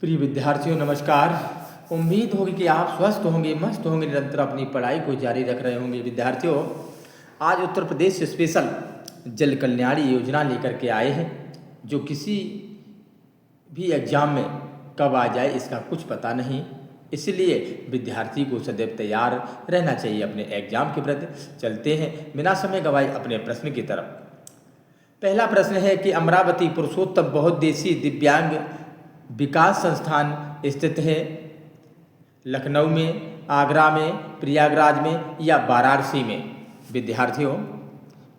प्रिय विद्यार्थियों नमस्कार। उम्मीद होगी कि आप स्वस्थ होंगे, मस्त होंगे, निरंतर अपनी पढ़ाई को जारी रख रहे होंगे। विद्यार्थियों, आज उत्तर प्रदेश स्पेशल जल कल्याण योजना लेकर के आए हैं, जो किसी भी एग्जाम में कब आ जाए इसका कुछ पता नहीं। इसलिए विद्यार्थी को सदैव तैयार रहना चाहिए अपने एग्जाम के प्रति। चलते हैं बिना समय गवाए अपने प्रश्न की तरफ। पहला प्रश्न है कि अमरावती पुरुषोत्तम बहुउद्देशीय दिव्यांग विकास संस्थान स्थित है लखनऊ में, आगरा में, प्रयागराज में या वाराणसी में। विद्यार्थियों,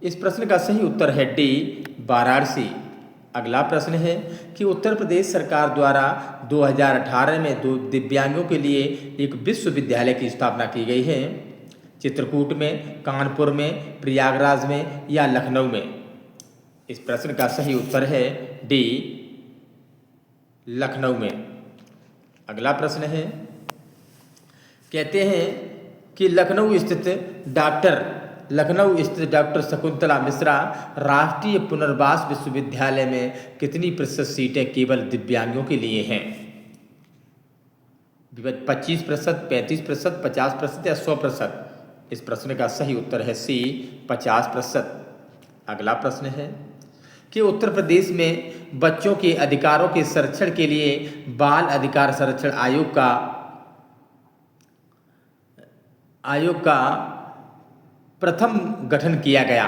इस प्रश्न का सही उत्तर है डी, वाराणसी। अगला प्रश्न है कि उत्तर प्रदेश सरकार द्वारा 2018 में दो दिव्यांगों के लिए एक विश्वविद्यालय की स्थापना की गई है। चित्रकूट में, कानपुर में, प्रयागराज में या लखनऊ में। इस प्रश्न का सही उत्तर है डी, लखनऊ में। अगला प्रश्न है, कहते हैं कि लखनऊ स्थित डॉक्टर शकुंतला मिश्रा राष्ट्रीय पुनर्वास विश्वविद्यालय में कितनी प्रतिशत सीटें केवल दिव्यांगों के लिए हैं? 25%, 35%, 50% या 100%। इस प्रश्न का सही उत्तर है सी, 50%। अगला प्रश्न है कि उत्तर प्रदेश में बच्चों के अधिकारों के संरक्षण के लिए बाल अधिकार संरक्षण आयोग का प्रथम गठन किया गया।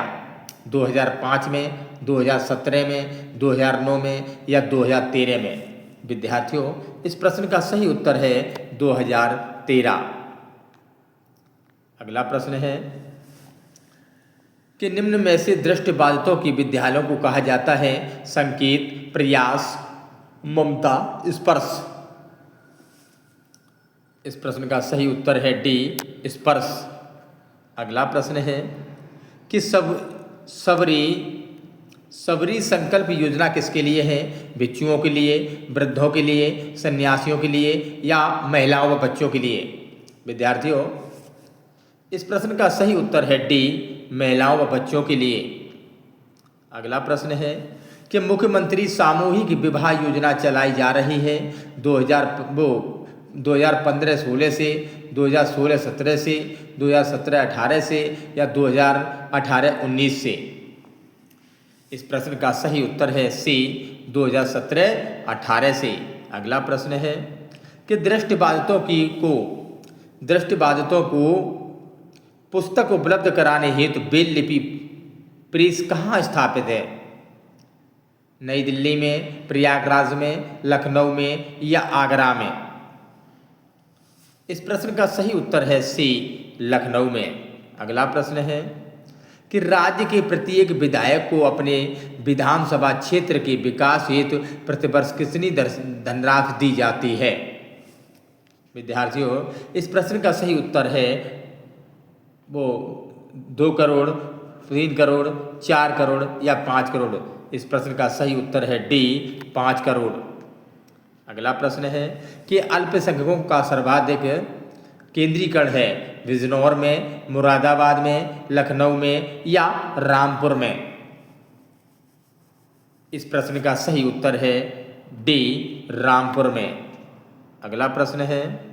2005 में, 2017 में, 2009 में या 2013 में। विद्यार्थियों, इस प्रश्न का सही उत्तर है 2013। अगला प्रश्न है कि निम्न में से दृष्टिबाधितों की विद्यालयों को कहा जाता है संकेत, प्रयास, ममता, स्पर्श। इस प्रश्न का सही उत्तर है डी, स्पर्श। अगला प्रश्न है कि सबरी संकल्प योजना किसके लिए है? भिक्षुओं के लिए, वृद्धों के लिए, सन्यासियों के लिए या महिलाओं व बच्चों के लिए। विद्यार्थियों, इस प्रश्न का सही उत्तर है डी, महिलाओं व बच्चों के लिए। अगला प्रश्न है कि मुख्यमंत्री सामूहिक विवाह योजना चलाई जा रही है 2015-16 से, 2016-17 से, 2017-18 से या 2018-19 से। इस प्रश्न का सही उत्तर है सी, 2017-18 से। अगला प्रश्न है कि दृष्टिबाधितों को पुस्तक उपलब्ध कराने हेतु ब्रेल लिपि प्रेस कहाँ स्थापित है? नई दिल्ली में, प्रयागराज में, लखनऊ में या आगरा में। इस प्रश्न का सही उत्तर है सी, लखनऊ में। अगला प्रश्न है कि राज्य के प्रत्येक विधायक को अपने विधानसभा क्षेत्र के विकास हेतु प्रतिवर्ष कितनी धनराशि दी जाती है? विद्यार्थियों, इस प्रश्न का सही उत्तर है 2 करोड़, 3 करोड़, 4 करोड़ या 5 करोड़। इस प्रश्न का सही उत्तर है डी, 5 करोड़। अगला प्रश्न है कि अल्पसंख्यकों का सर्वाधिक केंद्रीकरण है बिजनौर में, मुरादाबाद में, लखनऊ में या रामपुर में। इस प्रश्न का सही उत्तर है डी, रामपुर में। अगला प्रश्न है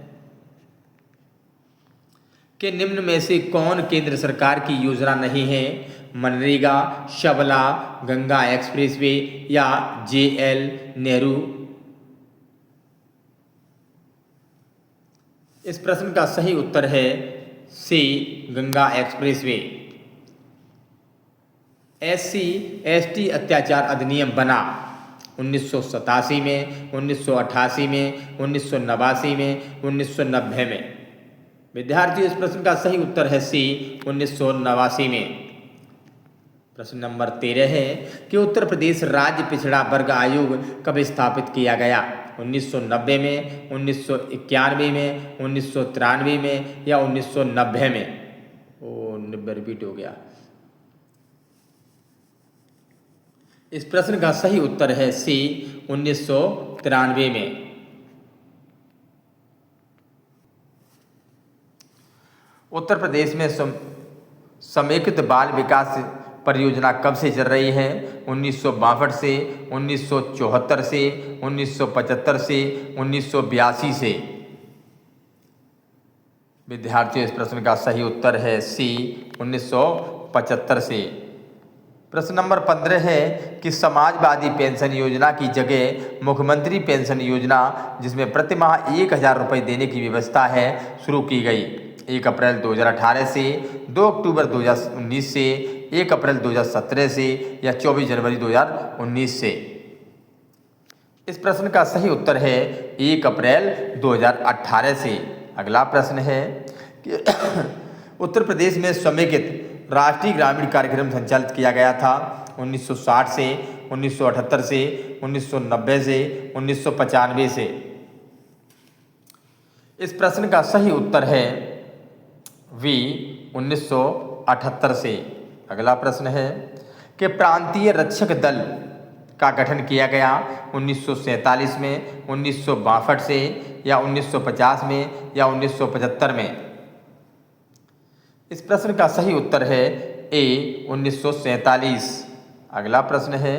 कि निम्न में से कौन केंद्र सरकार की योजना नहीं है? मनरेगा, शबला, गंगा एक्सप्रेसवे या JL नेहरू। इस प्रश्न का सही उत्तर है सी, गंगा एक्सप्रेसवे। SC/ST अत्याचार अधिनियम बना 1987 में, 1988 में, 1989 में, 1990 में। विद्यार्थियों, इस प्रश्न का सही उत्तर है सी, 1989 में। प्रश्न नंबर 13 है कि उत्तर प्रदेश राज्य पिछड़ा वर्ग आयोग कब स्थापित किया गया? 1990 में, 1991 में, 1993 में या 1990 में। 90 रिपीट हो गया। इस प्रश्न का सही उत्तर है सी, 1993 में। उत्तर प्रदेश में समेकित बाल विकास परियोजना कब से चल रही है? 1962 से, 1974 से, 1975 से, 1982 से। विद्यार्थियों, इस प्रश्न का सही उत्तर है सी, 1975 से। प्रश्न नंबर 15 है कि समाजवादी पेंशन योजना की जगह मुख्यमंत्री पेंशन योजना, जिसमें प्रतिमाह 1000 रुपये देने की व्यवस्था है, शुरू की गई। 1 अप्रैल 2018 से, 2 अक्टूबर 2019 से, 1 अप्रैल 2017 से या 24 जनवरी 2019 से। इस प्रश्न का सही उत्तर है 1 अप्रैल 2018 से। अगला प्रश्न है कि उत्तर प्रदेश में समेकित राष्ट्रीय ग्रामीण कार्यक्रम संचालित किया गया था 1960 से, 1978 से, 1990 से, 1995 से। इस प्रश्न का सही उत्तर है वी, 1978 से। अगला प्रश्न है कि प्रांतीय रक्षक दल का गठन किया गया 1947 में, 1962 से या 1950 में या 1975 में। इस प्रश्न का सही उत्तर है ए, 1947। अगला प्रश्न है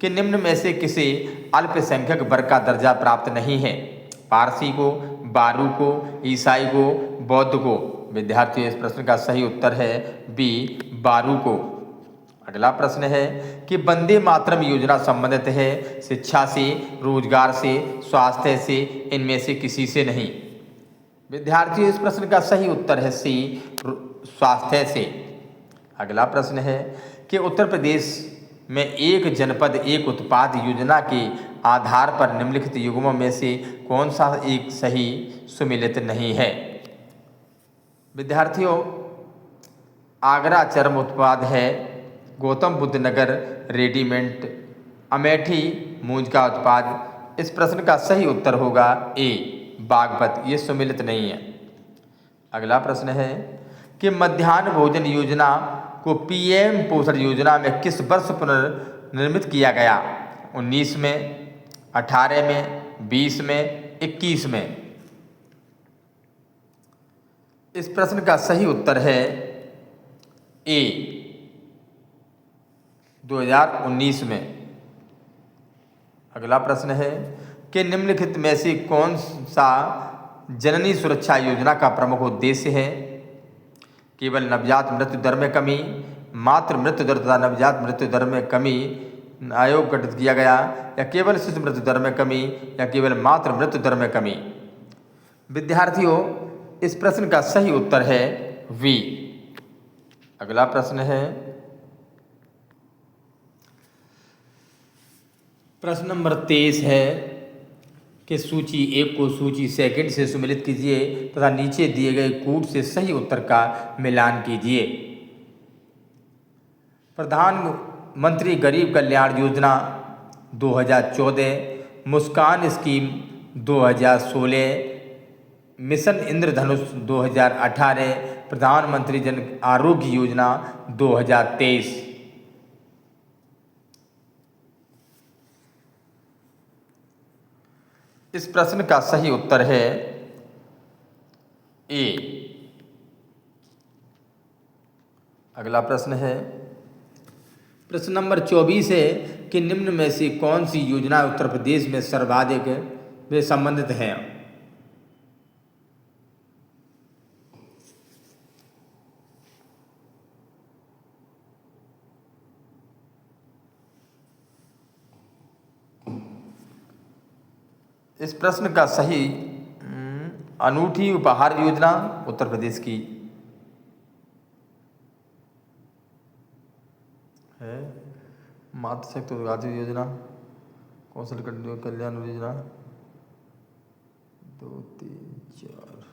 कि निम्न में से किसी अल्पसंख्यक वर्ग का दर्जा प्राप्त नहीं है? पारसी को, बारू को, ईसाई को, बौद्ध को। विद्यार्थियों, इस प्रश्न का सही उत्तर है बी, बारू को। अगला प्रश्न है कि वंदे मातरम योजना संबंधित है शिक्षा से, रोजगार से, स्वास्थ्य से, इनमें से किसी से नहीं। विद्यार्थियों, इस प्रश्न का सही उत्तर है सी, स्वास्थ्य से। अगला प्रश्न है कि उत्तर प्रदेश में एक जनपद एक उत्पाद योजना के आधार पर निम्नलिखित युग्मों में से कौन सा एक सही सुमेलित नहीं है? विद्यार्थियों, आगरा चर्म उत्पाद है, गौतम बुद्ध नगर रेडीमेड, अमेठी मूंज का उत्पाद। इस प्रश्न का सही उत्तर होगा ए, बागपत। ये सुमेलित नहीं है। अगला प्रश्न है कि मध्याह्न भोजन योजना को पीएम पोषण योजना में किस वर्ष पुनर्निर्मित किया गया? 19 में, 18 में, 20 में, 21 में। इस प्रश्न का सही उत्तर है ए, 2019 में। अगला प्रश्न है कि निम्नलिखित में से कौन सा जननी सुरक्षा योजना का प्रमुख उद्देश्य है? केवल नवजात मृत्यु दर में कमी, मातृ मृत्यु दर तथा नवजात मृत्यु दर में कमी आयोग गठित किया गया, या केवल शिशु मृत्यु दर में कमी, या केवल मातृ मृत्यु दर में कमी। विद्यार्थियों, इस प्रश्न का सही उत्तर है वी। अगला प्रश्न है प्रश्न नंबर 23 है कि सूची 1 को सूची सेकंड से सुमेलित कीजिए तथा नीचे दिए गए कूट से सही उत्तर का मिलान कीजिए। प्रधानमंत्री गरीब कल्याण योजना 2014, मुस्कान स्कीम 2016, मिशन इंद्रधनुष 2018, प्रधानमंत्री जन आरोग्य योजना 2023। इस प्रश्न का सही उत्तर है ए। अगला प्रश्न है प्रश्न नंबर 24 है कि निम्न में से कौन सी योजना उत्तर प्रदेश में सर्वाधिक वे संबंधित है? इस प्रश्न का सही अनूठी उपहार योजना उत्तर प्रदेश की है। मातृशक्ति रोजगार योजना, कौशल कल्याण योजना 2, 3, 4।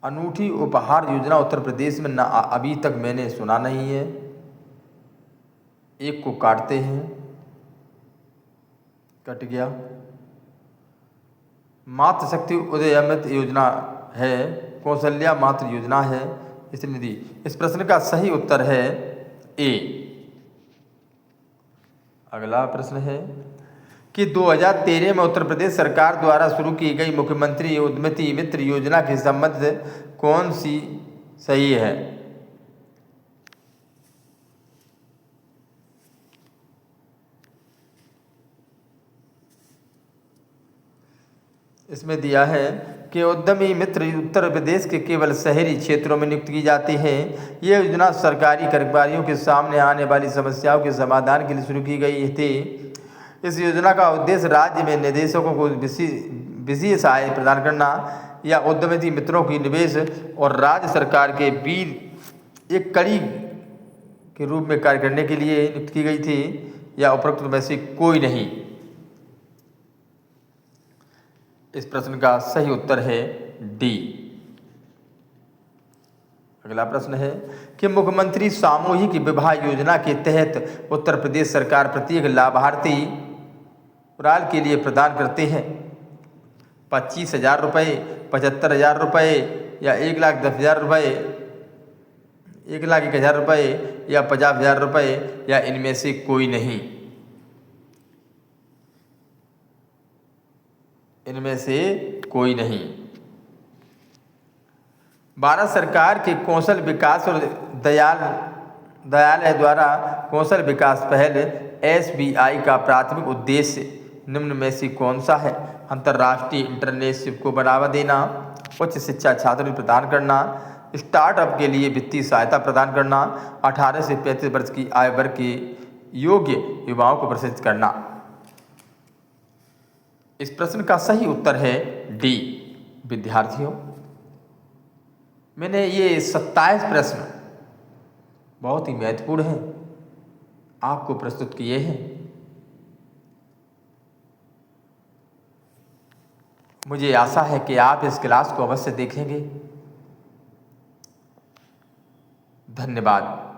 अनूठी उपहार योजना उत्तर प्रदेश में ना अभी तक मैंने सुना नहीं है। एक को काटते हैं, कट गया। मातृशक्ति उदयमित योजना है, कौशल्या मातृ योजना है, निधि। इस प्रश्न का सही उत्तर है ए। अगला प्रश्न है कि 2013 में उत्तर प्रदेश सरकार द्वारा शुरू की गई मुख्यमंत्री उद्यमिता मित्र योजना के संबंध कौन सी सही है? इसमें दिया है कि उद्यमी मित्र उत्तर प्रदेश के केवल शहरी क्षेत्रों में नियुक्त की जाती है। ये योजना सरकारी कर्मचारियों के सामने आने वाली समस्याओं के समाधान के लिए शुरू की गई थी। इस योजना का उद्देश्य राज्य में निवेशकों को विशेष आय प्रदान करना या उद्यमी मित्रों की निवेश और राज्य सरकार के बीच एक कड़ी के रूप में कार्य करने के लिए नियुक्त की गई थी, या उपरोक्त में से कोई नहीं। इस प्रश्न का सही उत्तर है डी। अगला प्रश्न है कि मुख्यमंत्री सामूहिक विवाह योजना के तहत उत्तर प्रदेश सरकार प्रत्येक लाभार्थी के लिए प्रदान करते हैं 25,000 रुपये, 75,000 रुपये या 1,10,000 रुपये, 1,01,000 रुपये या 50,000 रुपये, या इनमें से कोई नहीं। इनमें से कोई नहीं। भारत सरकार के कौशल विकास और दयालय द्वारा कौशल विकास पहल SBI का प्राथमिक उद्देश्य निम्न में से कौन सा है? अंतर्राष्ट्रीय इंटर्नशिप को बढ़ावा देना, उच्च शिक्षा छात्रों को प्रदान करना, स्टार्टअप के लिए वित्तीय सहायता प्रदान करना, 18 से 35 वर्ष की आयु वर्ग के योग्य युवाओं को प्रशिक्षित करना। इस प्रश्न का सही उत्तर है डी। विद्यार्थियों, मैंने ये 27 प्रश्न बहुत ही महत्वपूर्ण हैं आपको प्रस्तुत किए हैं। मुझे आशा है कि आप इस क्लास को अवश्य देखेंगे। धन्यवाद।